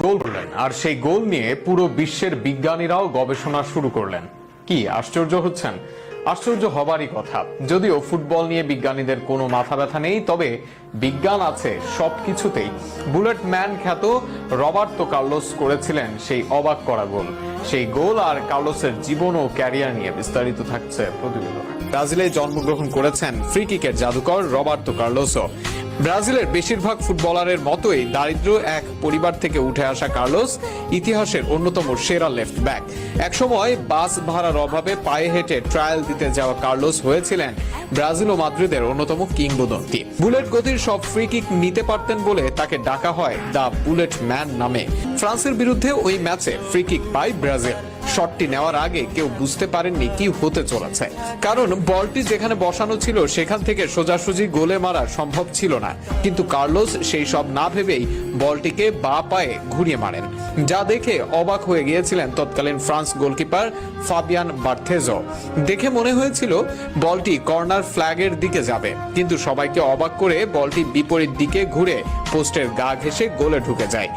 গোল করলেন, আর সেই গোল নিয়ে পুরো বিশ্বের বিজ্ঞানীরাও গবেষণা শুরু করলেন। কি আশ্চর্য হচ্ছেন? আশ্চর্য হবারই কথা। যদিও ফুটবল নিয়ে বিজ্ঞানীদের কোনো মাথা ব্যথা নেই, তবে বিজ্ঞান আছে সবকিছুতেই। বুলেট ম্যান খ্যাত রবার্তো কার্লোস করেছিলেন সেই অবাক করা গোল। সেই গোল আর কার্লোসের জীবন ও ক্যারিয়ার নিয়ে বিস্তারিত থাকছে প্রতিবেদনে। ব্রাজিলে জন্মগ্রহণ করেছেন ফ্রি কিকের জাদুকর রবার্তো কার্লোসও। ব্রাজিলের বেশিরভাগ ফুটবলারের মতোই দারিদ্র এক পরিবার থেকে উঠে আসা কার্লোস ইতিহাসের অন্যতম সেরা লেফট ব্যাক। একসময় বাস ভাড়ার অভাবে পায়ে হেঁটে ট্রায়াল দিতে যাওয়া কার্লোস হয়েছিলেন ব্রাজিল ও মাদ্রিদের অন্যতম কিংবদন্তি। বুলেট গতির সব ফ্রি কিক নিতে পারতেন বলে তাকে ডাকা হয় দ্য বুলেট ম্যান নামে। ফ্রান্সের বিরুদ্ধে ওই ম্যাচে ফ্রি কিক পায় ব্রাজিল। শটটি নেওয়ার আগে কেউ বুঝতে পারেননি কি হতে চলেছে, কারণ বলটি যেখানে বসানো ছিল সেখান থেকে সোজাসুজি গোলে মারা সম্ভব ছিল না। কিন্তু কার্লোস সেই সব না ভেবেই বলটিকে বাঁ পায়ে ঘুরিয়ে মারেন, যা দেখে অবাক হয়ে গিয়েছিলেন তৎকালীন ফ্রান্স গোলকিপার ফাবিয়ান বার্থেজো। দেখে মনে হয়েছিল বলটি কর্নার ফ্ল্যাগের দিকে যাবে, কিন্তু সবাইকে অবাক করে বলটি বিপরীত দিকে ঘুরে পোস্টের গা ঘেঁষে গোলে ঢুকে যায়।